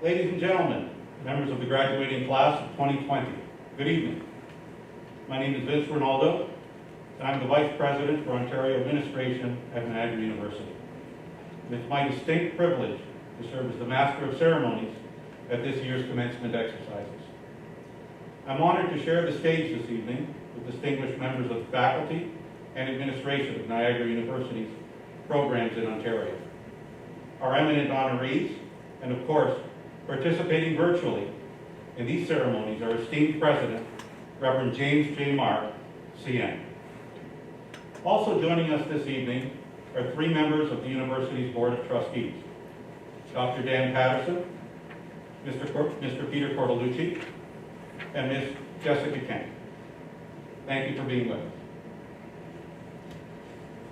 Ladies and gentlemen, members of the graduating class of 2020, good evening. My name is Vince Ronaldo, and I'm the Vice President for Ontario Administration at Niagara University. It's my distinct privilege to serve as the Master of Ceremonies at this year's commencement exercises. I'm honored to share the stage this evening with distinguished members of the faculty and administration of Niagara University's programs in Ontario. Our eminent honorees, and of course, participating virtually in these ceremonies, our esteemed President, Reverend James J. Marr, CN. Also joining us this evening are three members of the University's Board of Trustees, Dr. Dan Patterson, Mr. Peter Cortolucci, and Ms. Jessica Kent. Thank you for being with us.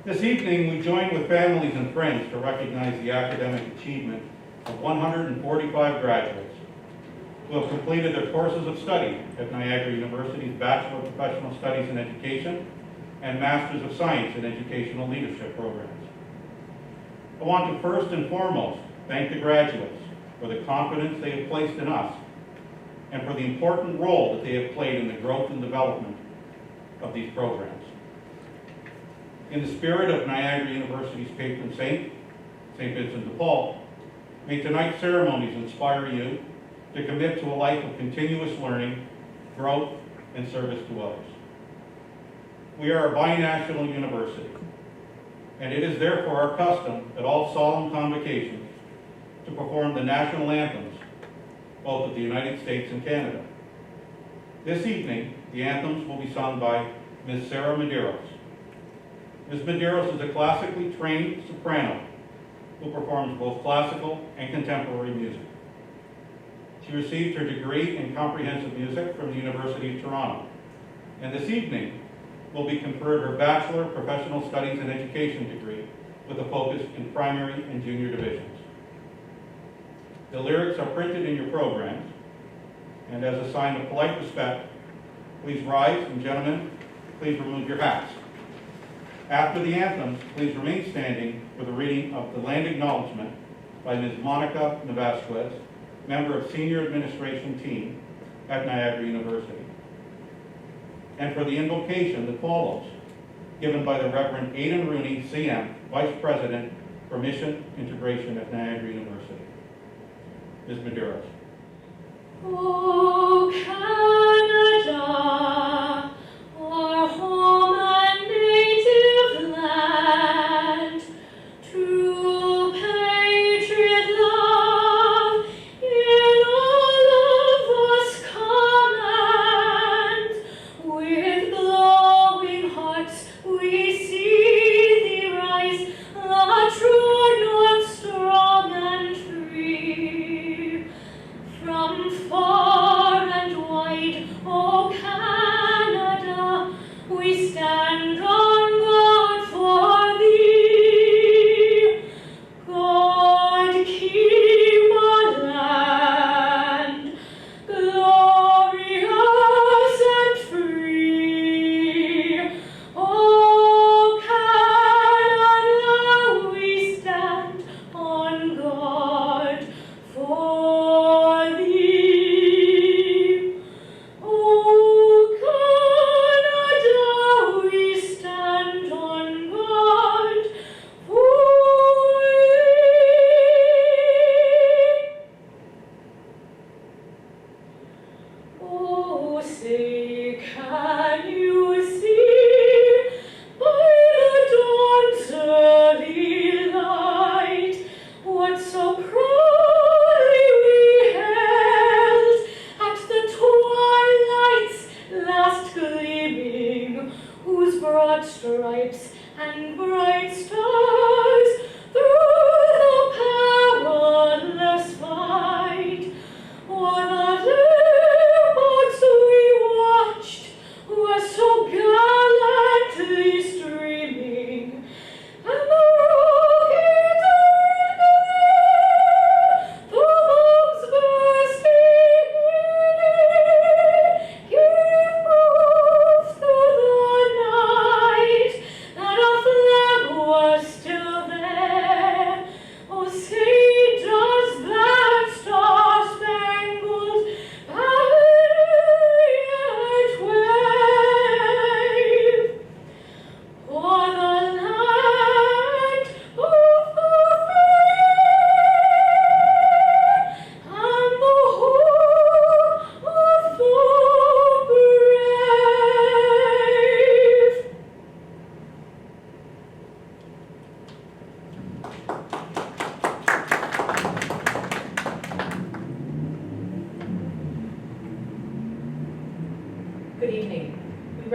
This evening, we join with families and friends to recognize the academic achievement of 145 graduates who have completed their courses of study at Niagara University's Bachelor of Professional Studies in Education and Masters of Science in Educational Leadership programs. I want to first and foremost thank the graduates for the confidence they have placed in us and for the important role that they have played in the growth and development of these programs. In the spirit of Niagara University's patron saint, St. Vincent de Paul, may tonight's ceremonies inspire you to commit to a life of continuous learning, growth, and service to others. We are a binational university, and it is therefore our custom at all solemn convocations to perform the national anthems, both of the United States and Canada. This evening, the anthems will be sung by Ms. Sarah Medeiros. Ms. Medeiros is a classically trained soprano who performs both classical and contemporary music. She received her degree in comprehensive music from the University of Toronto, and this evening will be conferred her Bachelor of Professional Studies in Education degree with a focus in primary and junior divisions. The lyrics are printed in your programs, and as a sign of polite respect, please rise, and gentlemen, please remove your hats. After the anthems, please remain standing for the reading of the land acknowledgement by Ms. Monica Navasquez, member of Senior Administration Team at Niagara University. And for the invocation that follows, given by the Reverend Aidan Rooney, CM, Vice President for Mission Integration at Niagara University. Ms. Medeiros. Oh, Canada, our home and native land, true patriot love in all of us command. With glowing hearts we see thee rise, the true north strong and free. From far and wide, O Canada, we stand on guard for thee. God keep our land glorious and free. O Canada, we stand on guard for thee. O Canada, we stand on guard for thee. Oh, say, can you see by the dawn's early light what so proudly we held at the twilight's last gleaming, whose broad stripes and bright stars through the perilous fight o'er the ramparts we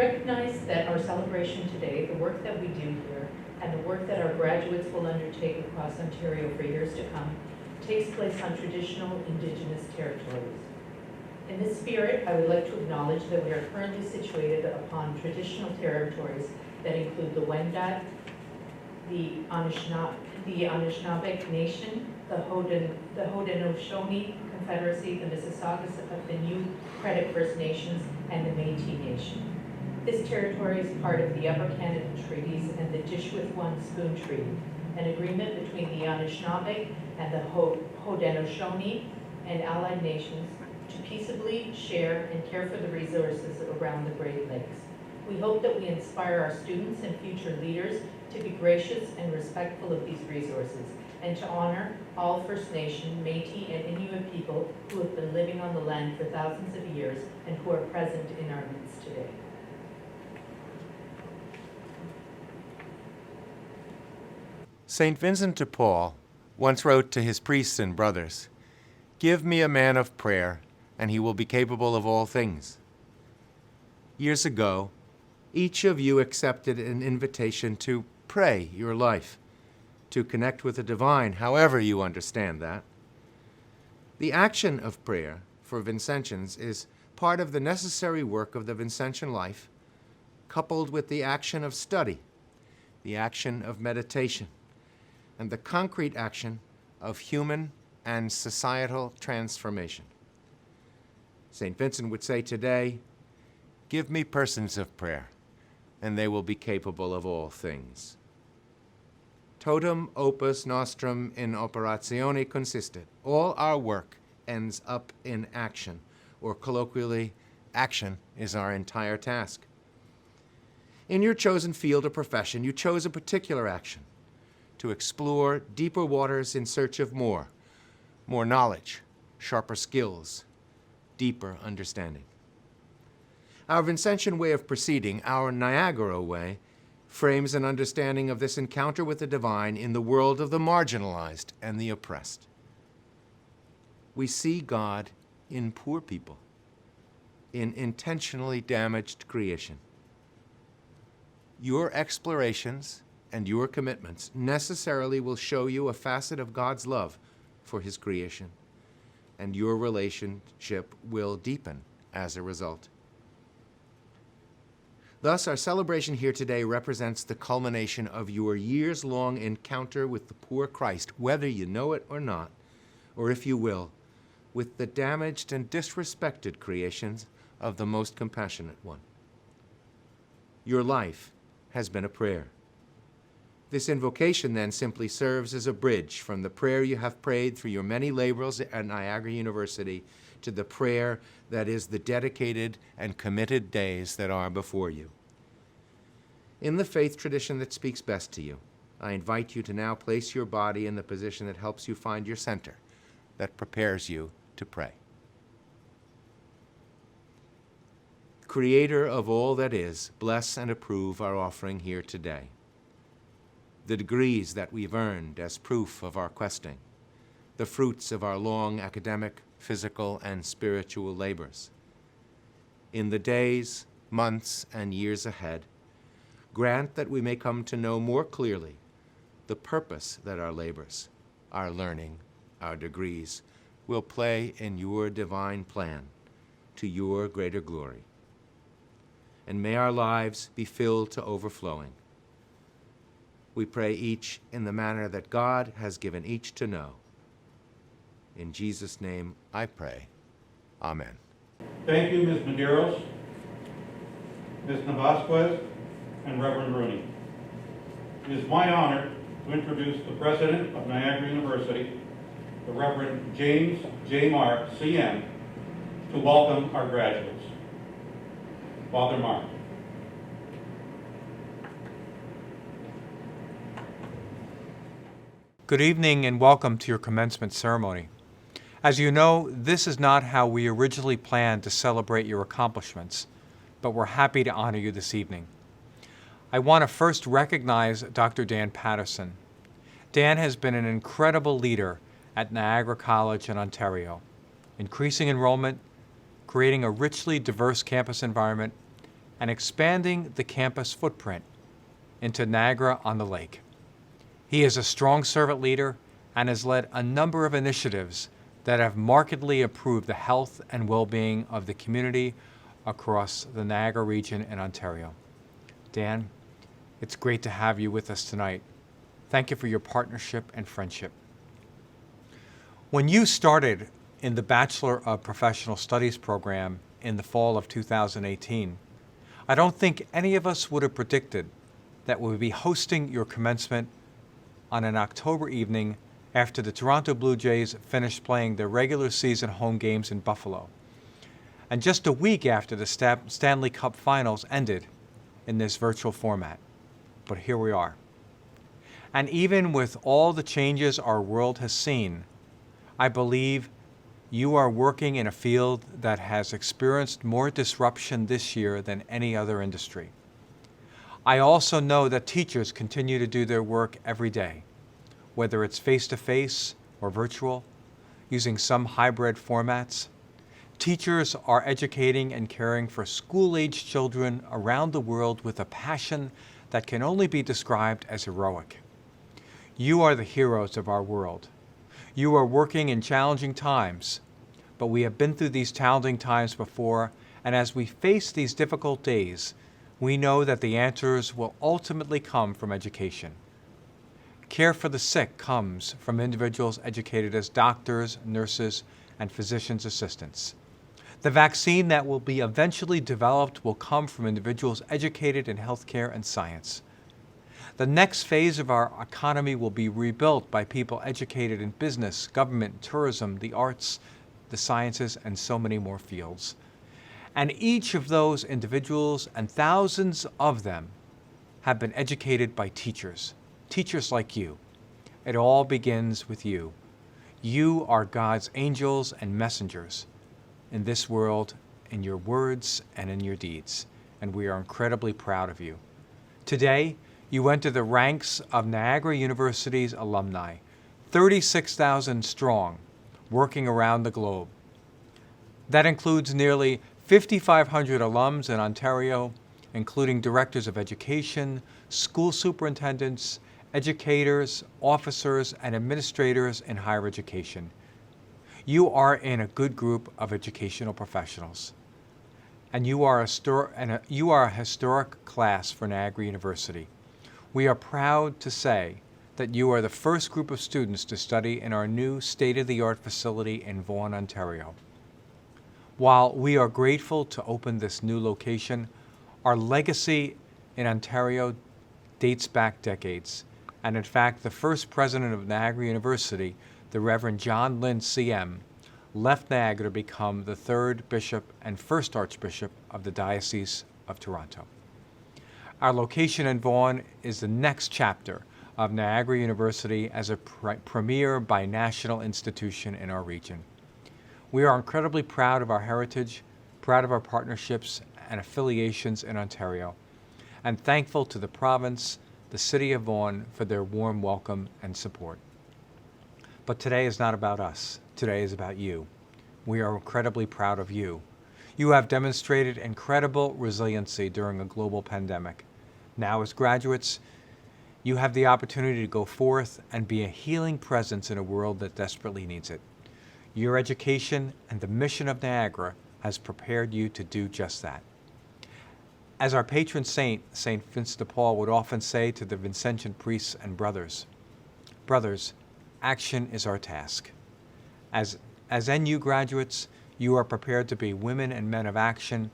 recognize that our celebration today, the work that we do here, and the work that our graduates will undertake across Ontario for years to come, takes place on traditional Indigenous territories. In this spirit, I would like to acknowledge that we are currently situated upon traditional territories that include the Wendat, the Anishinaabe Nation, the Haudenosaunee Confederacy, the Mississaugas of the New Credit First Nations, and the Métis Nation. This territory is part of the Upper Canada Treaties and the Dishwith-One Spoon Treaty, an agreement between the Anishinaabe and the Haudenosaunee and allied nations to peaceably share and care for the resources around the Great Lakes. We hope that we inspire our students and future leaders to be gracious and respectful of these resources and to honor all First Nation, Métis, and Inuit people who have been living on the land for thousands of years and who are present in our midst today. St. Vincent de Paul once wrote to his priests and brothers, "Give me a man of prayer, and he will be capable of all things." Years ago, each of you accepted an invitation to pray your life, to connect with the divine, however you understand that. The action of prayer for Vincentians is part of the necessary work of the Vincentian life, coupled with the action of study, the action of meditation, and the concrete action of human and societal transformation. St. Vincent would say today, "Give me persons of prayer, and they will be capable of all things." Totum opus nostrum in operatione consistet. All our work ends up in action, or colloquially, action is our entire task. In your chosen field or profession, you chose a particular action, to explore deeper waters in search of more knowledge, sharper skills, deeper understanding. Our Vincentian way of proceeding, our Niagara way, frames an understanding of this encounter with the divine in the world of the marginalized and the oppressed. We see God in poor people, in intentionally damaged creation. Your explorations and your commitments necessarily will show you a facet of God's love for his creation, and your relationship will deepen as a result. Thus, our celebration here today represents the culmination of your years-long encounter with the poor Christ, whether you know it or not, or if you will, with the damaged and disrespected creations of the most compassionate one. Your life has been a prayer. This invocation then simply serves as a bridge from the prayer you have prayed through your many labors at Niagara University to the prayer that is the dedicated and committed days that are before you. In the faith tradition that speaks best to you, I invite you to now place your body in the position that helps you find your center, that prepares you to pray. Creator of all that is, bless and approve our offering here today. The degrees that we've earned as proof of our questing, the fruits of our long academic, physical, and spiritual labors. In the days, months, and years ahead, grant that we may come to know more clearly the purpose that our labors, our learning, our degrees will play in your divine plan to your greater glory. And may our lives be filled to overflowing. We pray each in the manner that God has given each to know. In Jesus' name I pray. Amen. Thank you, Ms. Medeiros, Ms. Navasquez, and Reverend Rooney. It is my honor to introduce the President of Niagara University, the Reverend James J. Mark, CM, to welcome our graduates. Father Mark. Good evening and welcome to your commencement ceremony. As you know, this is not how we originally planned to celebrate your accomplishments, but we're happy to honor you this evening. I want to first recognize Dr. Dan Patterson. Dan has been an incredible leader at Niagara College in Ontario, increasing enrollment, creating a richly diverse campus environment, and expanding the campus footprint into Niagara-on-the-Lake. He is a strong servant leader and has led a number of initiatives that have markedly improved the health and well-being of the community across the Niagara region in Ontario. Dan, it's great to have you with us tonight. Thank you for your partnership and friendship. When you started in the Bachelor of Professional Studies program in the fall of 2018, I don't think any of us would have predicted that we would be hosting your commencement on an October evening after the Toronto Blue Jays finished playing their regular season home games in Buffalo, and just a week after the Stanley Cup Finals ended in this virtual format. But here we are. And even with all the changes our world has seen, I believe you are working in a field that has experienced more disruption this year than any other industry. I also know that teachers continue to do their work every day, whether it's face-to-face or virtual, using some hybrid formats. Teachers are educating and caring for school-aged children around the world with a passion that can only be described as heroic. You are the heroes of our world. You are working in challenging times, but we have been through these challenging times before, and as we face these difficult days, we know that the answers will ultimately come from education. Care for the sick comes from individuals educated as doctors, nurses, and physician's assistants. The vaccine that will be eventually developed will come from individuals educated in healthcare and science. The next phase of our economy will be rebuilt by people educated in business, government, tourism, the arts, the sciences, and so many more fields. And each of those individuals, and thousands of them, have been educated by teachers like you. It all begins with you. You are God's angels and messengers in this world, in your words and in your deeds, and we are incredibly proud of you. Today, you enter the ranks of Niagara University's alumni, 36,000 strong, working around the globe. That includes nearly 5,500 alums in Ontario, including directors of education, school superintendents, educators, officers, and administrators in higher education. You are in a good group of educational professionals, and you are a historic class for Niagara University. We are proud to say that you are the first group of students to study in our new state-of-the-art facility in Vaughan, Ontario. While we are grateful to open this new location, our legacy in Ontario dates back decades. And in fact, the first president of Niagara University, the Reverend John Lynn CM, left Niagara to become the third bishop and first archbishop of the Diocese of Toronto. Our location in Vaughan is the next chapter of Niagara University as a premier binational institution in our region. We are incredibly proud of our heritage, proud of our partnerships and affiliations in Ontario, and thankful to the province, the City of Vaughan, for their warm welcome and support. But today is not about us. Today is about you. We are incredibly proud of you. You have demonstrated incredible resiliency during a global pandemic. Now, as graduates, you have the opportunity to go forth and be a healing presence in a world that desperately needs it. Your education and the mission of Niagara has prepared you to do just that. As our patron saint, St. Vincent de Paul, would often say to the Vincentian priests and brothers, "Brothers, action is our task." As NU graduates, you are prepared to be women and men of action,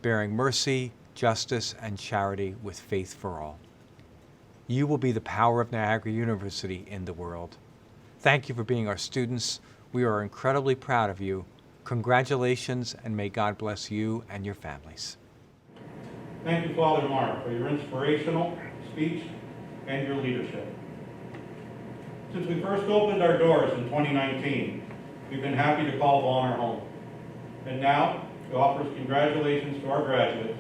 bearing mercy, justice, and charity with faith for all. You will be the power of Niagara University in the world. Thank you for being our students. We are incredibly proud of you. Congratulations, and may God bless you and your families. Thank you, Father Mark, for your inspirational speech and your leadership. Since we first opened our doors in 2019, we've been happy to call Vaughan our home. And now, he offers congratulations to our graduates.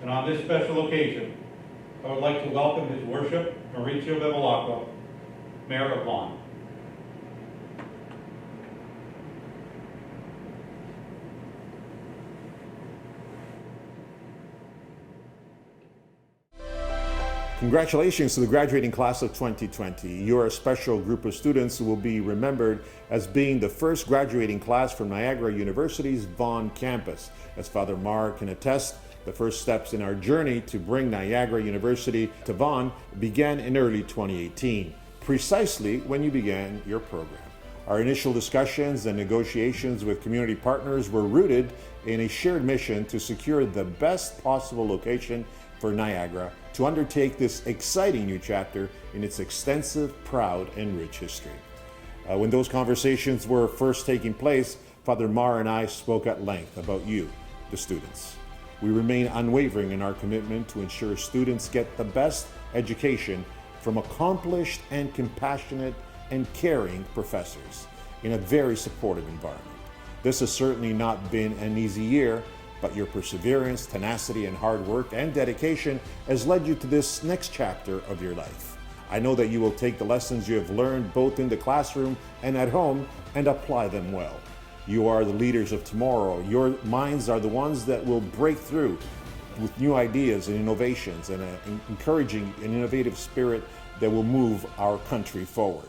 And on this special occasion, I would like to welcome His Worship, Mauricio Bevilacqua, Mayor of Vaughan. Congratulations to the graduating class of 2020. You're a special group of students who will be remembered as being the first graduating class from Niagara University's Vaughan campus. As Father Marr can attest, the first steps in our journey to bring Niagara University to Vaughan began in early 2018, precisely when you began your program. Our initial discussions and negotiations with community partners were rooted in a shared mission to secure the best possible location for Niagara to undertake this exciting new chapter in its extensive, proud, and rich history. When those conversations were first taking place, Father Marr and I spoke at length about you, the students. We remain unwavering in our commitment to ensure students get the best education from accomplished and compassionate and caring professors in a very supportive environment. This has certainly not been an easy year, but your perseverance, tenacity, and hard work and dedication has led you to this next chapter of your life. I know that you will take the lessons you have learned both in the classroom and at home and apply them well. You are the leaders of tomorrow. Your minds are the ones that will break through with new ideas and innovations and encouraging an innovative spirit that will move our country forward.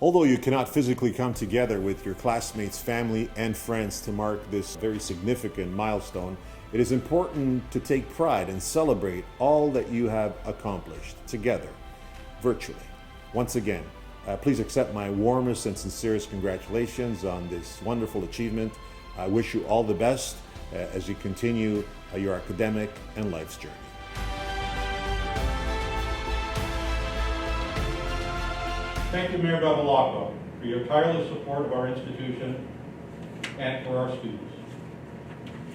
Although you cannot physically come together with your classmates, family, and friends to mark this very significant milestone, it is important to take pride and celebrate all that you have accomplished together, virtually. Once again, please accept my warmest and sincerest congratulations on this wonderful achievement. I wish you all the best as you continue your academic and life's journey. Thank you, Mayor Bevilacqua, for your tireless support of our institution and for our students.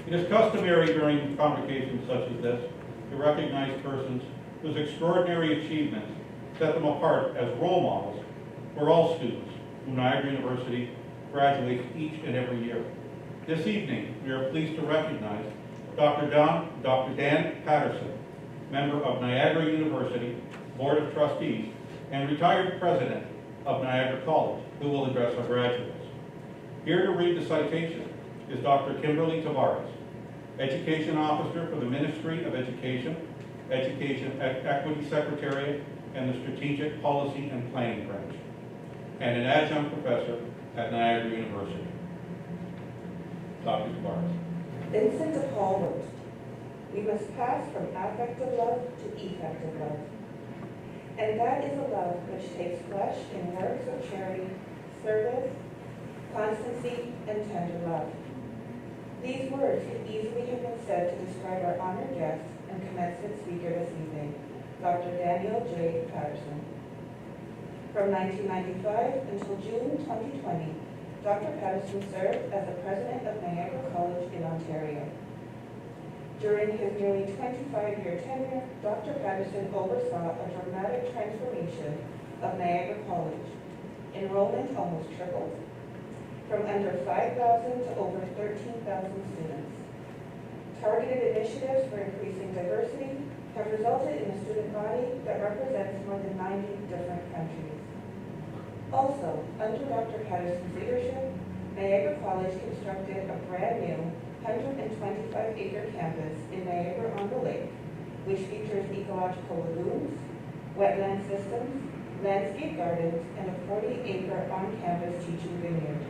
It is customary during convocations such as this to recognize persons whose extraordinary achievements set them apart as role models for all students who Niagara University graduates each and every year. This evening, we are pleased to recognize Dr. Dan Patterson, member of Niagara University Board of Trustees and retired president of Niagara College, who will address our graduates. Here to read the citation is Dr. Kimberly Tavares, Education Officer for the Ministry of Education, Education Equity Secretariat, and the Strategic Policy and Planning Branch, and an adjunct professor at Niagara University. Dr. Tavares. Vincent de Paul wrote, "We must pass from affective love to effective love. And that is a love which takes flesh in works of charity, service, constancy, and tender love." These words could easily have been said to describe our honored guest and commencement speaker this evening, Dr. Daniel J. Patterson. From 1995 until June 2020, Dr. Patterson served as the president of Niagara College in Ontario. During his nearly 25-year tenure, Dr. Patterson oversaw a dramatic transformation of Niagara College. Enrollment almost tripled, from under 5,000 to over 13,000 students. Targeted initiatives for increasing diversity have resulted in a student body that represents more than 90 different countries. Also, under Dr. Patterson's leadership, Niagara College constructed a brand new 125-acre campus in Niagara-on-the-Lake, which features ecological lagoons, wetland systems, landscape gardens, and a 40-acre on-campus teaching vineyard.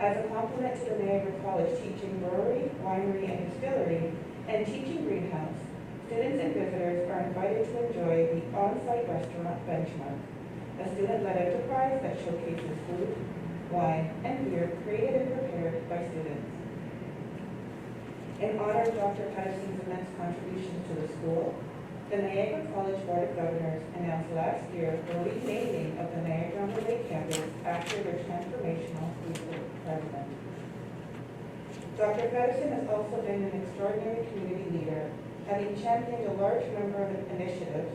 As a complement to the Niagara College teaching brewery, winery, and distillery, and teaching greenhouse, students and visitors are invited to enjoy the on-site restaurant Benchmark, a student-led enterprise that showcases food, wine, and beer created and prepared by students. In honor of Dr. Patterson's immense contributions to the school, the Niagara College Board of Governors announced last year the renaming of the Niagara-on-the-Lake campus after their transformational president. Dr. Patterson has also been an extraordinary community leader, having championed a large number of initiatives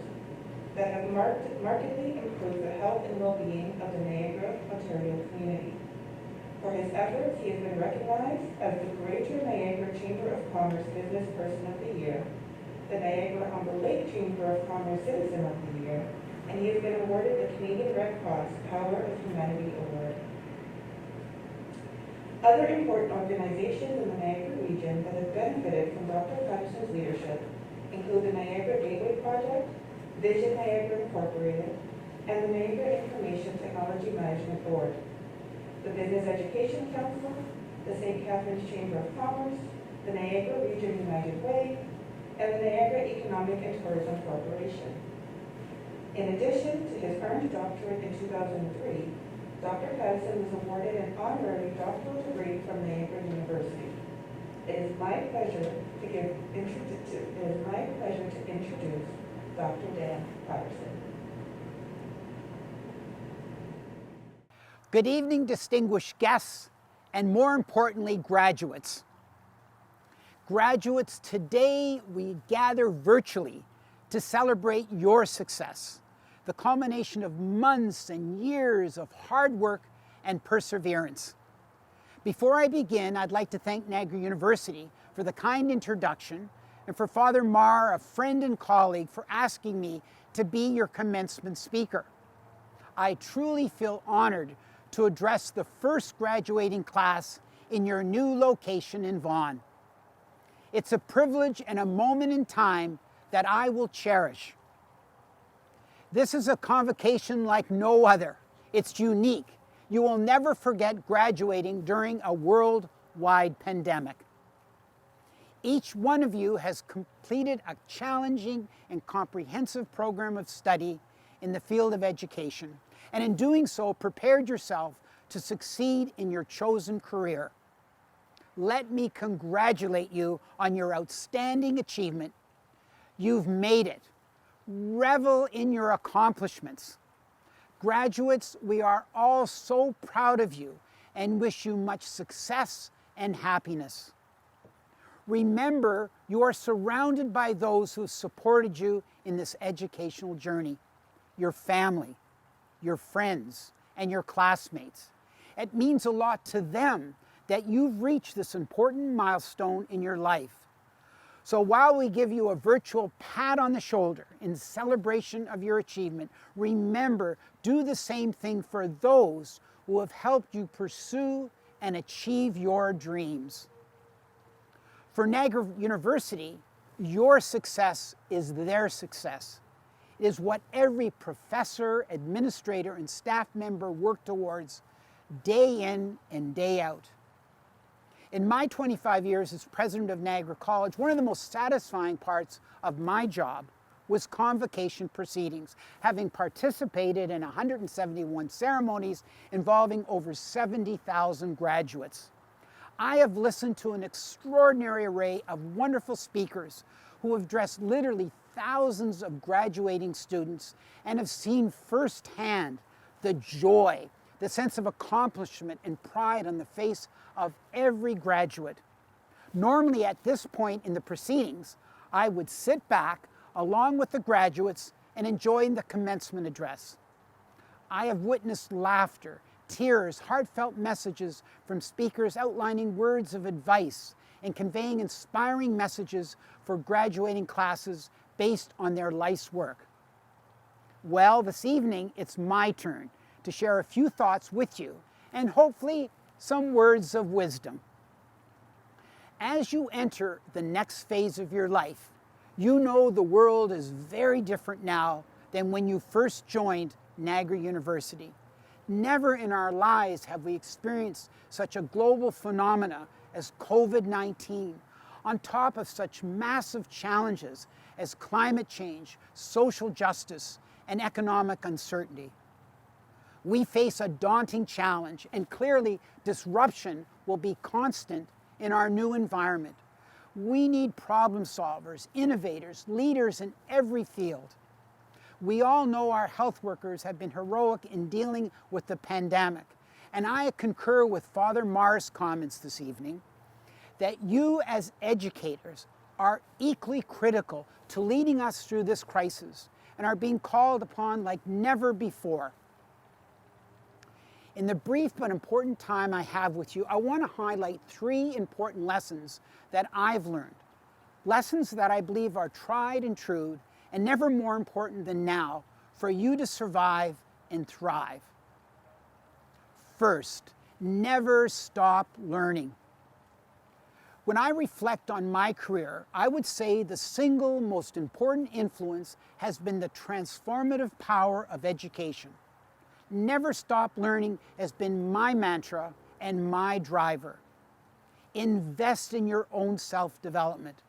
that have markedly improved the health and well-being of the Niagara, Ontario community. For his efforts, he has been recognized as the Greater Niagara Chamber of Commerce Business Person of the Year, the Niagara-on-the-Lake Chamber of Commerce Citizen of the Year, and he has been awarded the Canadian Red Cross Power of Humanity Award. Other important organizations in the Niagara region that have benefited from Dr. Patterson's leadership include the Niagara Gateway Project, Vision Niagara Incorporated, and the Niagara Information Technology Management Board, the Business Education Council, the St. Catharines Chamber of Commerce, the Niagara Region United Way, and the Niagara Economic and Tourism Corporation. In addition to his earned doctorate in 2003, Dr. Patterson was awarded an honorary doctoral degree from Niagara University. It is my pleasure to introduce Dr. Dan Patterson. Good evening, distinguished guests, and more importantly, graduates. Graduates, today we gather virtually to celebrate your success, the culmination of months and years of hard work and perseverance. Before I begin, I'd like to thank Niagara University for the kind introduction and for Father Marr, a friend and colleague, for asking me to be your commencement speaker. I truly feel honored to address the first graduating class in your new location in Vaughan. It's a privilege and a moment in time that I will cherish. This is a convocation like no other. It's unique. You will never forget graduating during a worldwide pandemic. Each one of you has completed a challenging and comprehensive program of study in the field of education, and in doing so, prepared yourself to succeed in your chosen career. Let me congratulate you on your outstanding achievement. You've made it. Revel in your accomplishments. Graduates, we are all so proud of you and wish you much success and happiness. Remember, you are surrounded by those who supported you in this educational journey. Your family, your friends, and your classmates. It means a lot to them that you've reached this important milestone in your life. So while we give you a virtual pat on the shoulder in celebration of your achievement, remember, do the same thing for those who have helped you pursue and achieve your dreams. For Niagara University, your success is their success. It is what every professor, administrator, and staff member work towards day in and day out. In my 25 years as president of Niagara College, one of the most satisfying parts of my job was convocation proceedings, having participated in 171 ceremonies involving over 70,000 graduates. I have listened to an extraordinary array of wonderful speakers who have addressed literally thousands of graduating students and have seen firsthand the joy, the sense of accomplishment and pride on the face of every graduate. Normally at this point in the proceedings, I would sit back along with the graduates and enjoy the commencement address. I have witnessed laughter, tears, heartfelt messages from speakers outlining words of advice and conveying inspiring messages for graduating classes based on their life's work. Well, this evening, it's my turn to share a few thoughts with you and hopefully some words of wisdom. As you enter the next phase of your life, you know the world is very different now than when you first joined Niagara University. Never in our lives have we experienced such a global phenomena as COVID-19, on top of such massive challenges as climate change, social justice, and economic uncertainty. We face a daunting challenge, and clearly disruption will be constant in our new environment. We need problem solvers, innovators, leaders in every field. We all know our health workers have been heroic in dealing with the pandemic, and I concur with Father Marr's comments this evening that you as educators are equally critical to leading us through this crisis and are being called upon like never before. In the brief but important time I have with you, I want to highlight 3 important lessons that I've learned. Lessons that I believe are tried and true and never more important than now for you to survive and thrive. First, never stop learning. When I reflect on my career, I would say the single most important influence has been the transformative power of education. Never stop learning has been my mantra and my driver. Invest in your own self-development.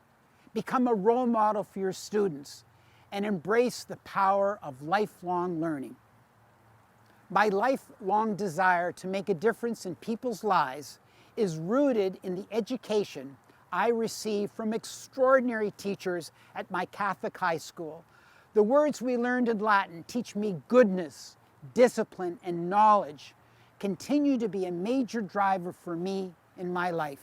Become a role model for your students and embrace the power of lifelong learning. My lifelong desire to make a difference in people's lives is rooted in the education I received from extraordinary teachers at my Catholic high school. The words we learned in Latin, teach me goodness, discipline, and knowledge, continue to be a major driver for me in my life.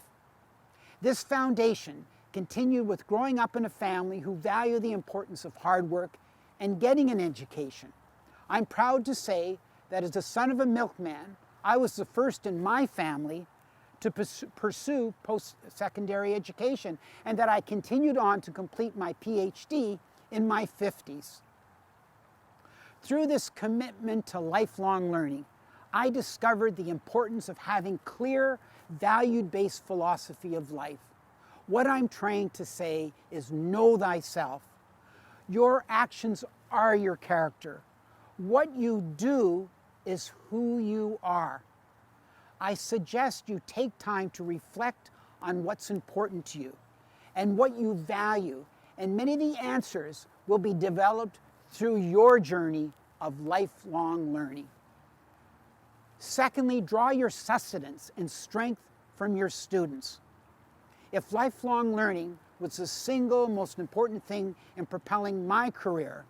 This foundation continued with growing up in a family who value the importance of hard work and getting an education. I'm proud to say that as the son of a milkman, I was the first in my family to pursue post-secondary education, and that I continued on to complete my PhD in my 50s. Through this commitment to lifelong learning, I discovered the importance of having clear, value-based philosophy of life. What I'm trying to say is know thyself. Your actions are your character. What you do is who you are. I suggest you take time to reflect on what's important to you and what you value, and many of the answers will be developed through your journey of lifelong learning. Secondly, draw your sustenance and strength from your students. If lifelong learning was the single most important thing in propelling my career,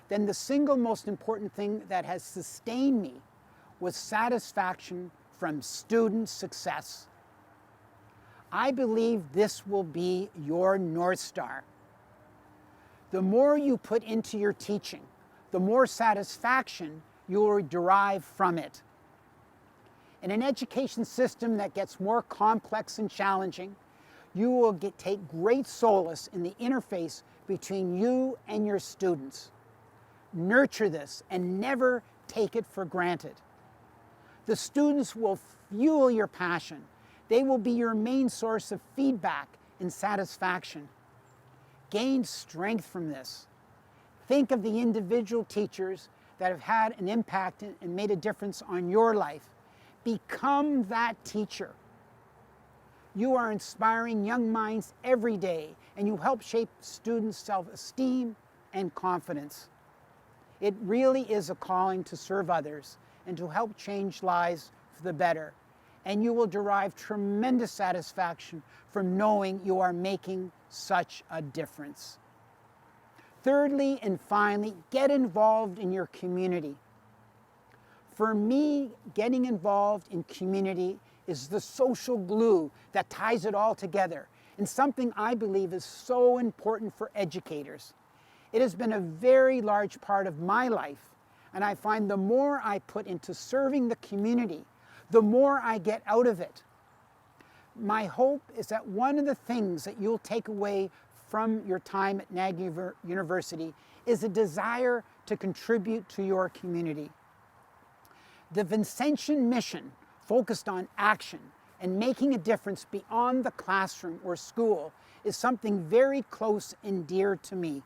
then the single most important thing that has sustained me was satisfaction from student success. I believe this will be your North Star. The more you put into your teaching, the more satisfaction you will derive from it. In an education system that gets more complex and challenging, you will take great solace in the interface between you and your students. Nurture this and never take it for granted. The students will fuel your passion. They will be your main source of feedback and satisfaction. Gain strength from this. Think of the individual teachers that have had an impact and made a difference on your life. Become that teacher. You are inspiring young minds every day, and you help shape students' self-esteem and confidence. It really is a calling to serve others and to help change lives for the better. And you will derive tremendous satisfaction from knowing you are making such a difference. Thirdly and finally, get involved in your community. For me, getting involved in community is the social glue that ties it all together, and something I believe is so important for educators. It has been a very large part of my life, and I find the more I put into serving the community, the more I get out of it. My hope is that one of the things that you'll take away from your time at Niagara University is a desire to contribute to your community. The Vincentian mission focused on action and making a difference beyond the classroom or school is something very close and dear to me.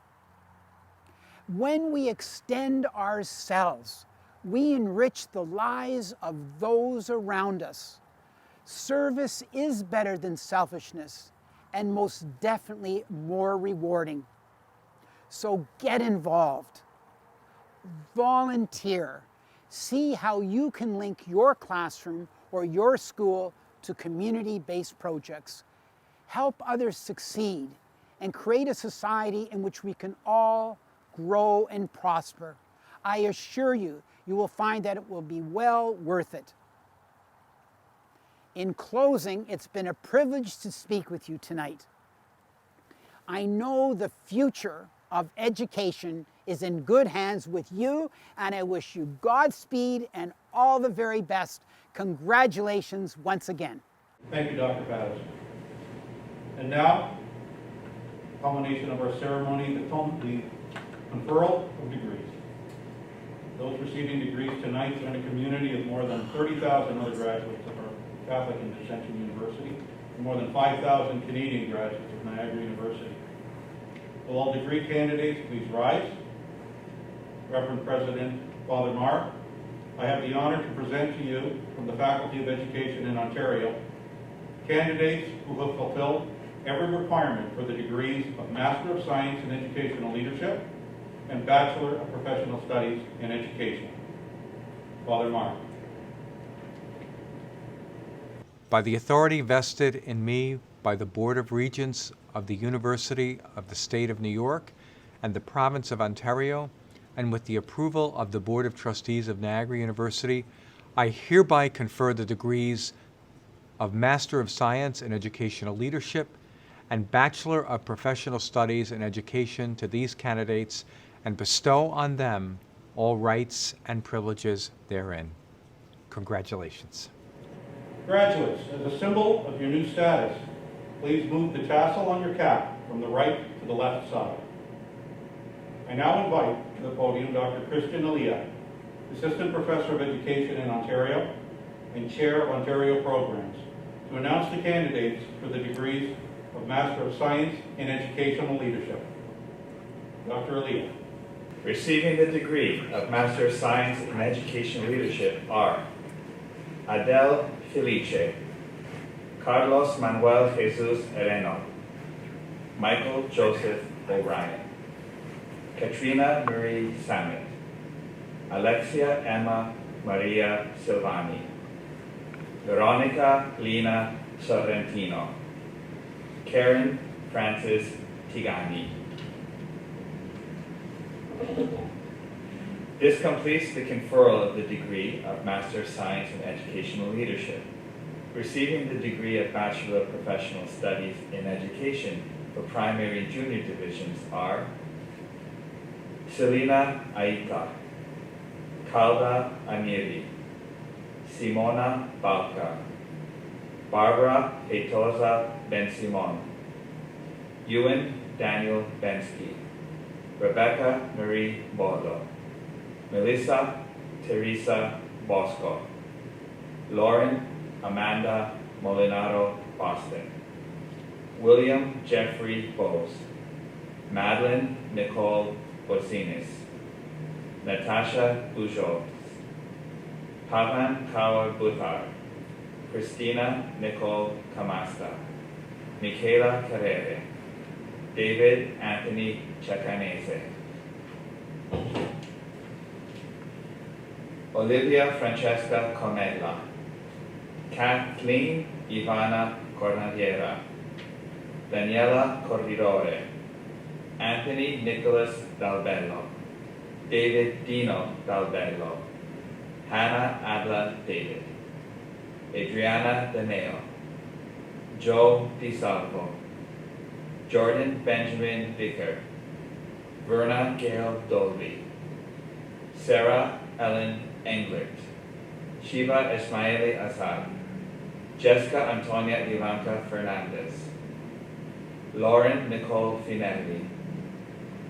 When we extend ourselves, we enrich the lives of those around us. Service is better than selfishness and most definitely more rewarding. So get involved. Volunteer. See how you can link your classroom or your school to community-based projects. Help others succeed and create a society in which we can all grow and prosper. I assure you, you will find that it will be well worth it. In closing, it's been a privilege to speak with you tonight. I know the future of education is in good hands with you, and I wish you Godspeed and all the very best. Congratulations once again. Thank you, Dr. Patterson. And now, culmination of our ceremony, the conferral of degrees. Those receiving degrees tonight join a community of more than 30,000 other graduates of our Catholic and Vincentian University from more than 5,000 Canadian graduates of Niagara University. Will all degree candidates please rise? Reverend President Father Mark, I have the honor to present to you from the Faculty of Education in Ontario candidates who have fulfilled every requirement for the degrees of Master of Science in Educational Leadership and Bachelor of Professional Studies in Education. Father Mark. By the authority vested in me by the Board of Regents of the University of the State of New York and the Province of Ontario, and with the approval of the Board of Trustees of Niagara University, I hereby confer the degrees of Master of Science in Educational Leadership and Bachelor of Professional Studies in Education to these candidates and bestow on them all rights and privileges therein. Congratulations. Graduates, as a symbol of your new status, please move the tassel on your cap from the right to the left side. I now invite to the podium Dr. Christian Elia, Assistant Professor of Education in Ontario and Chair of Ontario Programs, to announce the candidates for the degrees of Master of Science in Educational Leadership. Dr. Elia. Receiving the degree of Master of Science in Educational Leadership are Adele Felice, Carlos Manuel Jesus Hereno, Michael Joseph O'Brien, Katrina Marie Samet, Alexia Emma Maria Silvani, Veronica Lina Sorrentino, Karen Francis Tigani. This completes the conferral of the degree of Master of Science in Educational Leadership. Receiving the degree of Bachelor of Professional Studies in Education for primary and junior divisions are Selena Aita, Calda Aniri, Simona Balca, Barbara Peitosa Ben-Simon, Ewan Daniel Bensky, Rebecca Marie Bordo, Melissa Teresa Bosco, Lauren Amanda Molinaro Boston, William Jeffrey Bose, Madeline Nicole Bosinis, Natasha Bujo, Pavan Kaur Butar, Christina Nicole Camasta, Michaela Carrere, David Anthony Chacanese, Olivia Francesca Comella, Kathleen Ivana Cornaliera, Daniela Corridore, Anthony Nicholas Dalbello, David Dino Dalbello, Hannah Adla David, Adriana Daneo, Joe DiSalvo, Jordan Benjamin Vicker, Verna Gail Dolby, Sarah Ellen Englert, Shiva Ismaili Azad, Jessica Antonia Ivanka Fernandez, Lauren Nicole Finelli,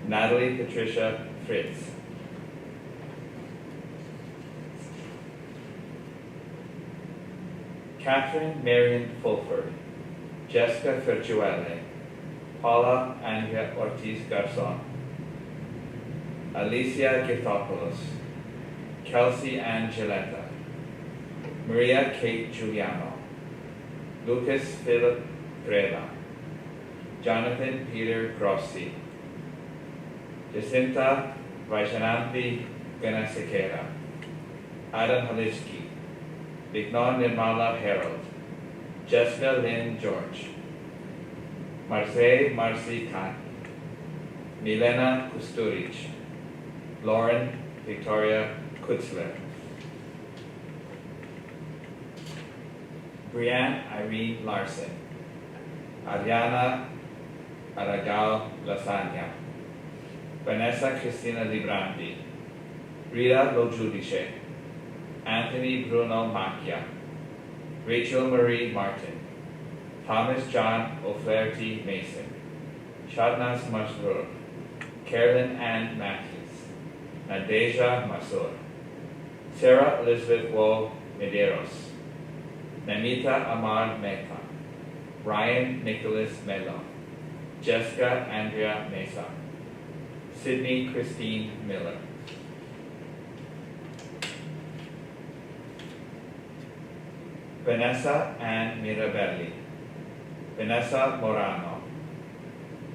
Natalie Patricia Fritz, Catherine Marion Fulford, Jessica Ferjuele, Paula Andrea Ortiz Garzon, Alicia Githopoulos, Kelsey Ann Gilletta, Maria Kate Giuliano, Lucas Philip Grela, Jonathan Peter Grossi, Jacinta Vajananthi Ganasekera, Adam Haliski, Vignon Nirmala Harold, Jessica Lynn George, Marseille Marcy Khan, Milena Kusturic, Lauren Victoria Kutzler, Brianne Irene Larson, Ariana Aragao Lasagna, Vanessa Cristina Librandi, Rita Lo Giudice, Anthony Bruno Macchia, Rachel Marie Martin, Thomas John O'Flaherty Mason, Shadnaz Masroor, Carolyn Ann Matthews, Nadeja Masur, Sarah Elizabeth Woe Medeiros, Namita Amar Mehta, Ryan Nicholas Melo, Jessica Andrea Mesa, Sydney Christine Miller. Vanessa Ann Mirabelli, Vanessa Morano,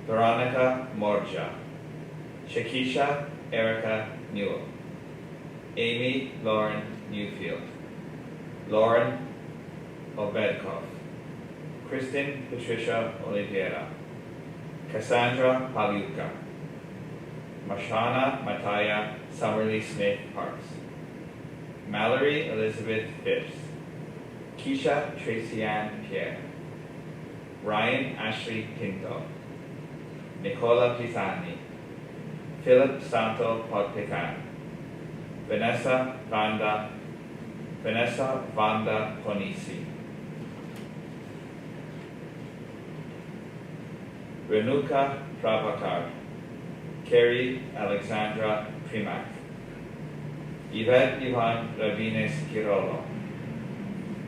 Veronica Morja, Shakisha Erica Newell, Amy Lauren Newfield, Lauren Obedkov, Kristen Patricia Oliveira, Cassandra Paluca, Marshana Mataya Summerly Smith Parks, Mallory Elizabeth Phipps, Keisha Tracy Ann Pierre, Ryan Ashley Pinto, Nicola Pisani, Philip Santo Podpecan, Vanessa Vanda Ponisi, Renuka Prabhakar, Carrie Alexandra Primak, Yvette Ivan Rabines Kirolo,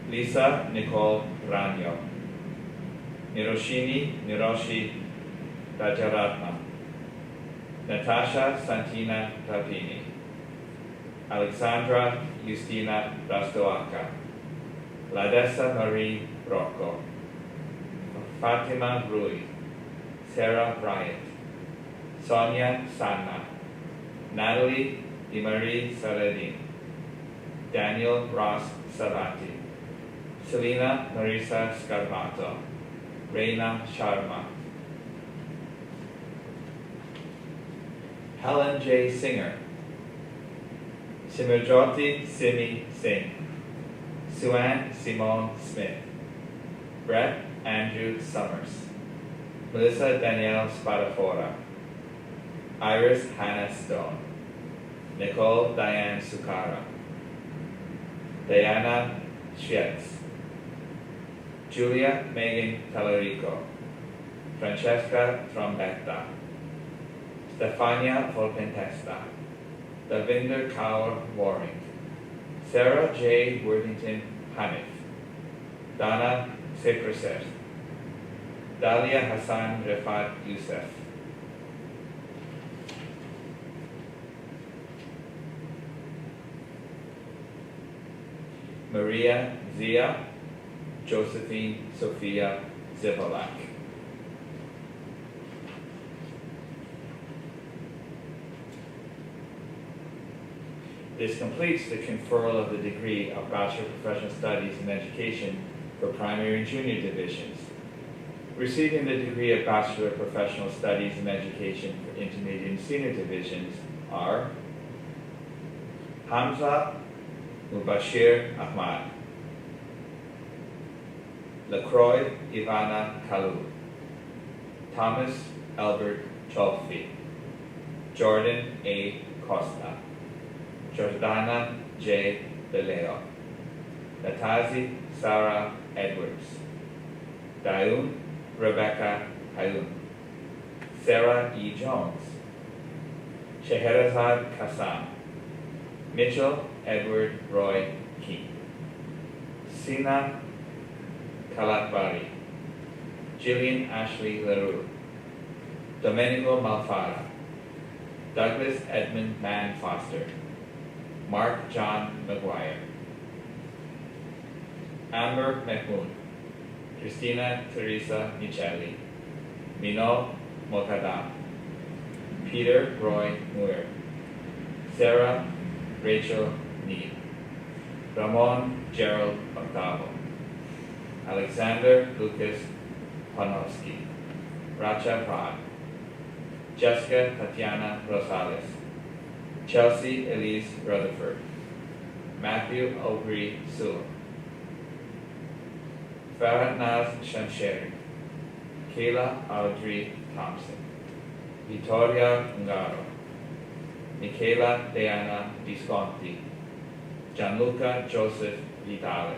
Lisa Nicole Ranyo, Niroshi Rajaratnam, Natasha Santina Tapini, Alexandra Justina Rastoaka, Ladessa Marie Rocco, Fatima Rui, Sarah Bryant, Sonia Sanna, Natalie DiMarie Saladin, Daniel Ross Savati, Selena Marisa Scarpato, Reina Sharma, Helen J. Singer, Simirjoti Simi Singh, Suanne Simone Smith, Brett Andrew Summers, Melissa Danielle Spadafora, Iris Hannah Stone, Nicole Diane Sukara, Diana Schwetz, Julia Megan Talarico, Francesca Trombetta, Stefania Volpentesta, Davinder Kaur Waring, Sarah J. Worthington Hanif, Dana Sepraset, Dalia Hassan Refat Youssef, Maria Zia Josephine Sophia Zivolak. This completes the conferral of the degree of Bachelor of Professional Studies in Education for primary and junior divisions. Receiving the degree of Bachelor of Professional Studies in Education for intermediate and senior divisions are Hamza Mubashir Ahmad, LaCroix Ivana Kalu, Thomas Albert Cholfi, Jordan A. Costa, Jordana J. Beleo, Natazi Sarah Edwards, Dayun Rebecca Hayun, Sarah E. Jones, Scheherazade Kassam, Mitchell Edward Roy King, Sina Kalatbari, Jillian Ashley LaRue, Domenico Malfara, Douglas Edmund Mann Foster, Mark John McGuire, Amber Mehmood, Christina Teresa Micheli, Mino Mokadam, Peter Roy Muir, Sarah Rachel Need, Ramon Gerald Octavo, Alexander Lucas Panowski, Racha Prad, Jessica Tatiana Rosales, Chelsea Elise Rutherford, Matthew Aubrey Sewell, Farah Naz Shamsheri, Kayla Audrey Thompson, Vittoria Ungaro, Michaela Diana Visconti, Gianluca Joseph Vitale.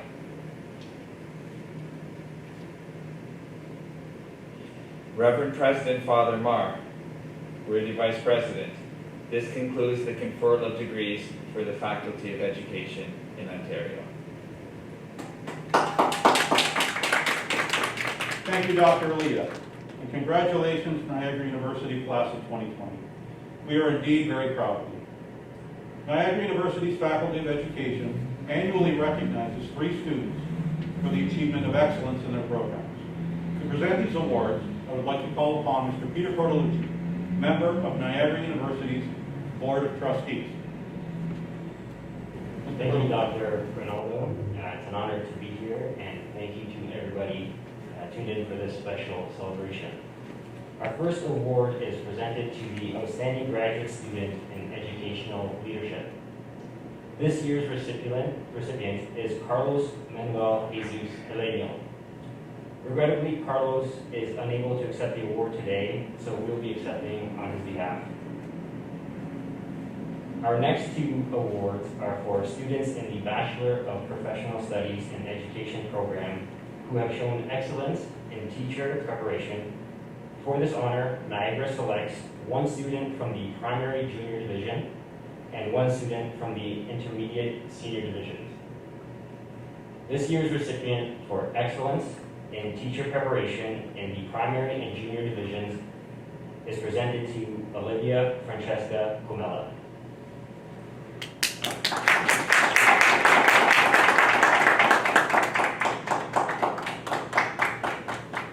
Reverend President Father Marr, worthy Vice President, this concludes the conferral of degrees for the Faculty of Education in Ontario. Thank you, Dr. Alita, and congratulations, Niagara University class of 2020. We are indeed very proud of you. Niagara University's Faculty of Education annually recognizes 3 students for the achievement of excellence in their programs. To present these awards, I would like to call upon Mr. Peter Cortolucci, member of Niagara University's Board of Trustees. Thank you, Dr. Ronaldo. It's an honor to be here, and thank you to everybody tuned in for this special celebration. Our first award is presented to the Outstanding Graduate Student in Educational Leadership. This year's recipient is Carlos Manuel Jesus Helenio. Regrettably, Carlos is unable to accept the award today, so we'll be accepting on his behalf. Our next 2 awards are for students in the Bachelor of Professional Studies in Education program who have shown excellence in teacher preparation. For this honor, Niagara selects 1 student from the primary junior division and 1 student from the intermediate senior divisions. This year's recipient for excellence in teacher preparation in the primary and junior divisions is presented to Olivia Francesca Comella.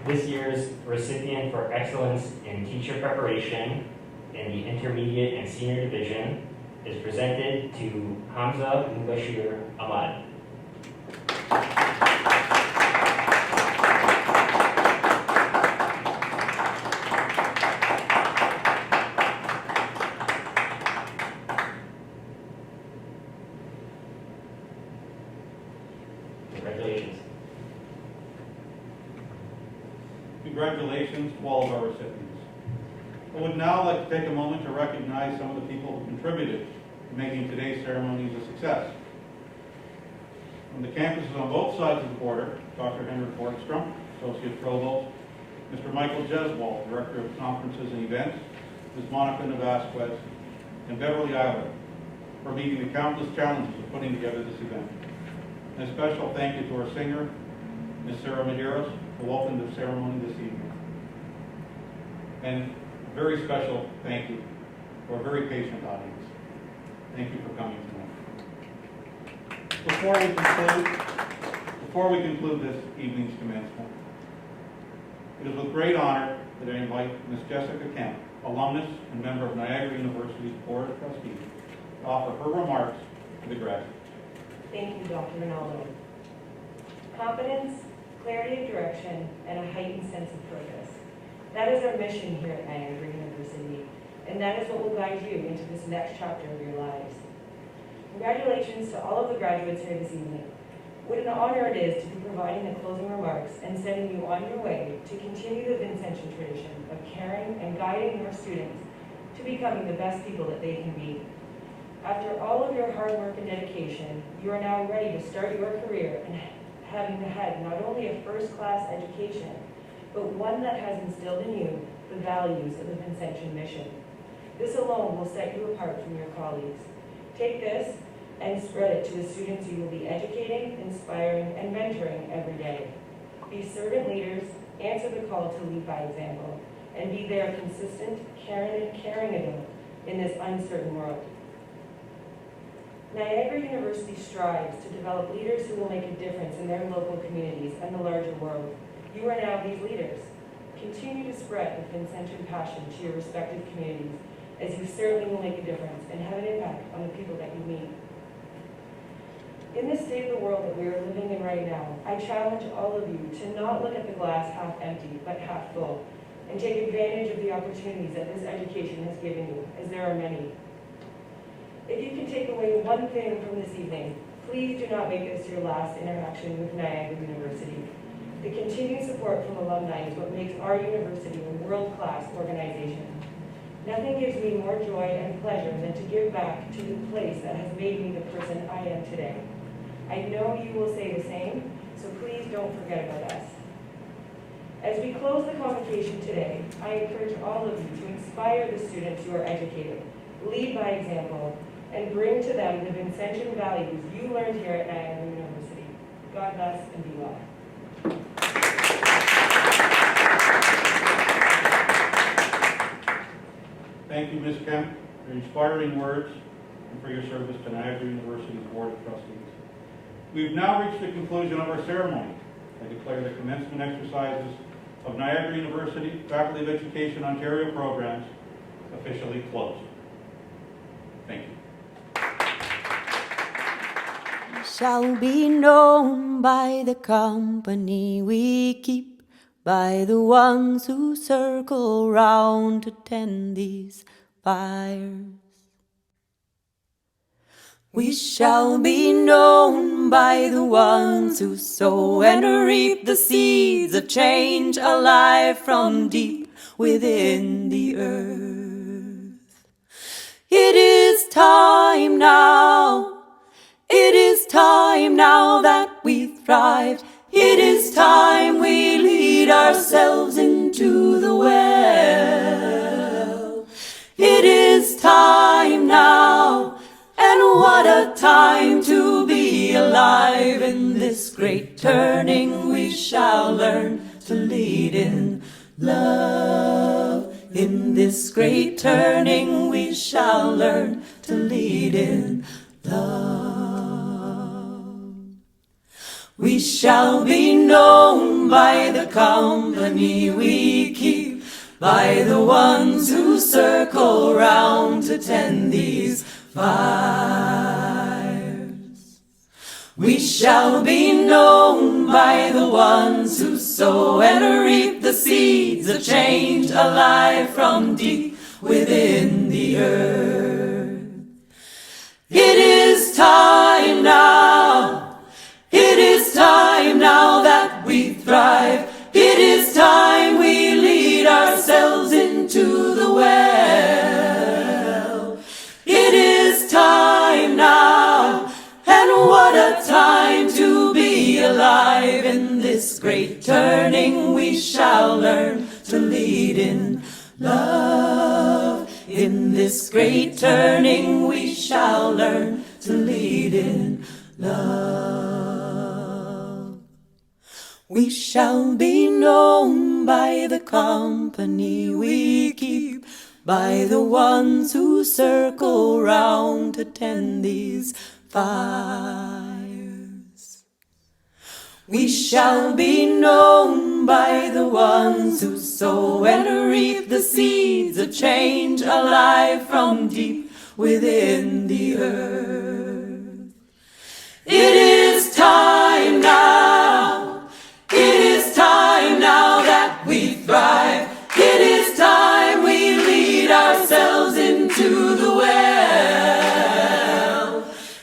This year's recipient for excellence in teacher preparation in the intermediate and senior division is presented to Hamza Mubashir Ahmad. Congratulations. Congratulations to all of our recipients. I would now like to take a moment to recognize some of the people who contributed to making today's ceremonies a success. From the campuses on both sides of the border, Dr. Henrik Borgstrom, Associate Provost, Mr. Michael Jeswald, Director of Conferences and Events, Ms. Monica Navasquez, and Beverly Isler for meeting the countless challenges of putting together this event. And a special thank you to our singer, Ms. Sarah Medeiros, who opened the ceremony this evening. And a very special thank you to our very patient audience. Thank you for coming tonight. Before we conclude this evening's commencement, it is with great honor that I invite Ms. Jessica Kemp, alumnus and member of Niagara University's Board of Trustees, to offer her remarks to the graduates. Thank you, Dr. Ronaldo. Confidence, clarity of direction, and a heightened sense of purpose. That is our mission here at Niagara University, and that is what will guide you into this next chapter of your lives. Congratulations to all of the graduates here this evening. What an honor it is to be providing the closing remarks and sending you on your way to continue the Vincentian tradition of caring and guiding your students to becoming the best people that they can be. After all of your hard work and dedication, you are now ready to start your career and having had not only a first-class education, but one that has instilled in you the values of the Vincentian mission. This alone will set you apart from your colleagues. Take this and spread it to the students you will be educating, inspiring, and mentoring every day. Be servant leaders, answer the call to lead by example, and be their consistent, caring adult in this uncertain world. Niagara University strives to develop leaders who will make a difference in their local communities and the larger world. You are now these leaders. Continue to spread the Vincentian passion to your respective communities, as you certainly will make a difference and have an impact on the people that you meet. In this state of the world that we are living in right now, I challenge all of you to not look at the glass half empty, but half full, and take advantage of the opportunities that this education has given you, as there are many. If you can take away one thing from this evening, please do not make this your last interaction with Niagara University. The continued support from alumni is what makes our university a world-class organization. Nothing gives me more joy and pleasure than to give back to the place that has made me the person I am today. I know you will say the same, so please don't forget about us. As we close the convocation today, I encourage all of you to inspire the students you are educating, lead by example, and bring to them the Vincentian values you learned here at Niagara University. God bless and be well. Ms. Kemp, for your inspiring words and for your service to Niagara University's Board of Trustees. We've now reached the conclusion of our ceremony. I declare the commencement exercises of Niagara University Faculty of Education Ontario programs officially closed. Thank you. Shall be known by the company we keep, by the ones who circle round to tend these fires. We shall be known by the ones who sow and reap the seeds of change alive from deep within the earth. It is time now. It is time now that we thrive. It is time we lead ourselves into the well. It is time now, and what a time to be alive. In this great turning we shall learn to lead in love. In this great turning we shall learn to lead in love. We shall be known by the company we keep, by the ones who circle round to tend these fires. We shall be known by the ones who sow and reap the seeds of change alive from deep within the earth. It is time now. It is time now that we thrive. It is time we lead ourselves into the well. It is time now, and what a time to be alive. In this great turning we shall learn to lead in love. In this great turning we shall learn to lead in love. We shall be known by the company we keep, by the ones who circle round to tend these fires. We shall be known by the ones who sow and reap the seeds of change alive from deep within the earth. It is time now. It is time now that we thrive. It is time we lead ourselves into the well.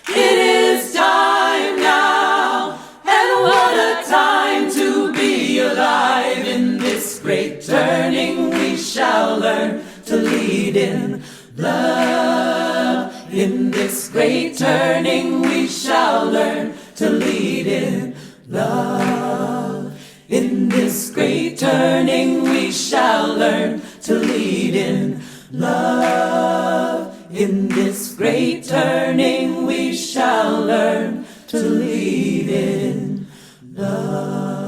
It is time now, and what a time to be alive. In this great turning we shall learn to lead in love. In this great turning we shall learn to lead in love. In this great turning we shall learn to lead in love. In this great turning we shall learn to lead in love.